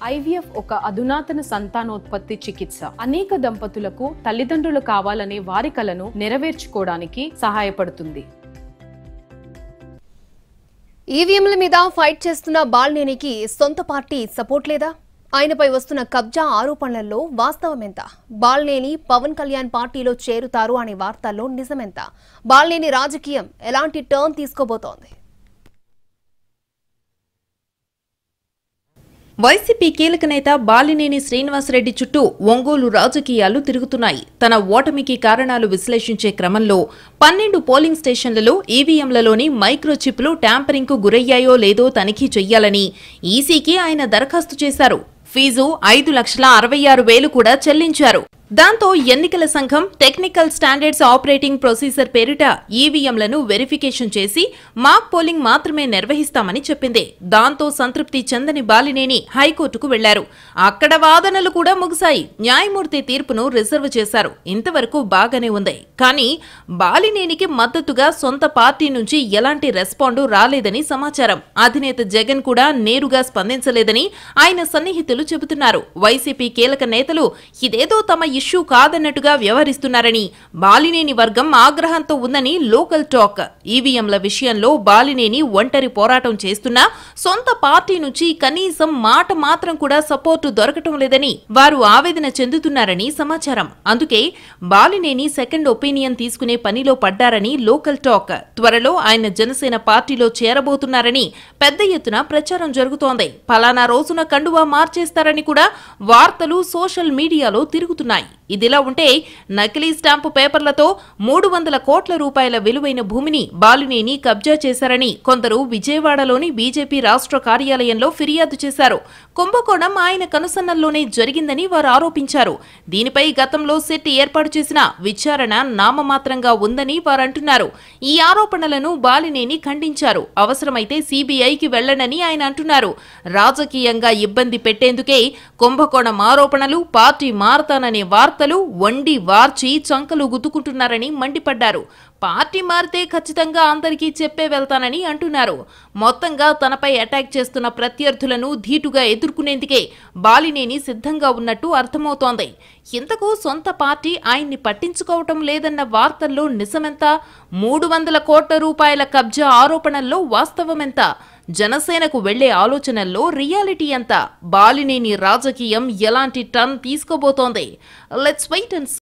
IVF ఒక అధునాతన సంతానోత్పత్తి చికిత్స. అనేక దంపతులకు తల్లిదండ్రులు కావాలనే వారి కలను నెరవేర్చుకోవడానికి సహాయపడుతుంది. ఈవీఎంల మీద ఫైట్ చేస్తున్న బాలినేనికి సొంత పార్టీ సపోర్ట్ లేదా? ఆయనపై వస్తున్న కబ్జా ఆరోపణలలో వాస్తవమెంత? బాలినేని పవన్ కళ్యాణ్ పార్టీలో చేరుతారు అనే వార్తల్లో నిజమెంత? బాలినేని రాజకీయం ఎలాంటి టర్న్ తీసుకోబోతోంది? వైసీపీ కీలక నేత బాలినేని శ్రీనివాసరెడ్డి చుట్టూ ఒంగోలు రాజకీయాలు తిరుగుతున్నాయి. తన ఓటమికి కారణాలు విశ్లేషించే క్రమంలో 12 పోలింగ్ స్టేషన్లలో ఈవీఎంలలోని మైక్రోచిప్లు ట్యాంపరింగ్కు గురయ్యాయో లేదో తనిఖీ చెయ్యాలని ఈసీకి ఆయన దరఖాస్తు చేశారు. ఫీజు 5,66,000 కూడా చెల్లించారు. దాంతో ఎన్నికల సంఘం టెక్నికల్ స్టాండర్డ్స్ ఆపరేటింగ్ ప్రొసీజర్ పేరిట ఈవీఎంలను వెరిఫికేషన్ చేసి మాక్ పోలింగ్ మాత్రమే నిర్వహిస్తామని చెప్పింది. దాంతో సంతృప్తి చెందని బాలినేని హైకోర్టుకు వెళ్లారు. అక్కడ వాదనలు కూడా ముగిశాయి. న్యాయమూర్తి తీర్పును రిజర్వ్ చేశారు. ఇంతవరకు బాగానే ఉంది. కానీ బాలినేనికి మద్దతుగా సొంత పార్టీ నుంచి ఎలాంటి రెస్పాండు రాలేదని సమాచారం. అధినేత జగన్ కూడా నేరుగా స్పందించలేదని ఆయన సన్నిహితులు చెబుతున్నారు. వైసీపీ కీలక నేతలు ఇదేదో తమ ఇష్యూ కాదన్నట్టుగా వ్యవహరిస్తున్నారని బాలినేని వర్గం ఆగ్రహంతో ఉందని లోకల్ టాక్. ఈవీఎంల విషయంలో బాలినేని ఒంటరి పోరాటం చేస్తున్నా సొంత పార్టీ నుంచి కనీసం మాట మాత్రం కూడా సపోర్టు దొరకటం లేదని వారు ఆవేదన చెందుతున్నారని సమాచారం. అందుకే బాలినేని సెకండ్ ఒపీనియన్ తీసుకునే పనిలో పడ్డారని లోకల్ టాక్. త్వరలో ఆయన జనసేన పార్టీలో చేరబోతున్నారని పెద్ద ఎత్తున ప్రచారం జరుగుతోంది. పలానా రోజున కండువా మార్చేస్తారని కూడా వార్తలు సోషల్ మీడియాలో తిరుగుతున్నాయి. ఇదిలా ఉంటే నకిలీ స్టాంపు పేపర్లతో 300 కోట్ల రూపాయల విలువైన భూమిని బాలినేని కబ్జా చేశారని కొందరు విజయవాడలోని బీజేపీ రాష్ట్ర కార్యాలయంలో ఫిర్యాదు చేశారు. కుంభకోణం ఆయన కనుసన్నల్లోనే జరిగిందని వారు ఆరోపించారు. దీనిపై గతంలో సిట్ ఏర్పాటు చేసిన విచారణ నామమాత్రంగా ఉందని వారంటున్నారు. ఈ ఆరోపణలను బాలినేని ఖండించారు. అవసరమైతే సీబీఐకి వెళ్లనని ఆయన అంటున్నారు. రాజకీయంగా ఇబ్బంది పెట్టేందుకే కుంభకోణం ఆరోపణలు, పార్టీ మారతాననే వార్తలు వండి వార్చి చంకలు గుద్దుకుంటున్నారని మండిపడ్డారు. పార్టీ మారితే ఖచ్చితంగా అందరికీ చెప్పే వెళ్తానని అంటున్నారు. మొత్తంగా తనపై అటాక్ చేస్తున్న ప్రత్యర్థులను ధీటుగా ఎదుర్కొనేందుకే బాలినేని సిద్ధంగా ఉన్నట్టు అర్థమవుతోంది. ఇంతకు సొంత పార్టీ ఆయన్ని పట్టించుకోవటం లేదన్న వార్తల్లో నిజమెంత? 300 కోట్ల రూపాయల కబ్జా ఆరోపణల్లో వాస్తవమెంత? జనసేనకు వెళ్లే ఆలోచనల్లో రియాలిటీ ఎంత? బాలినేని రాజకీయం ఎలాంటి టర్న్ తీసుకోబోతోంది? Let's wait and see.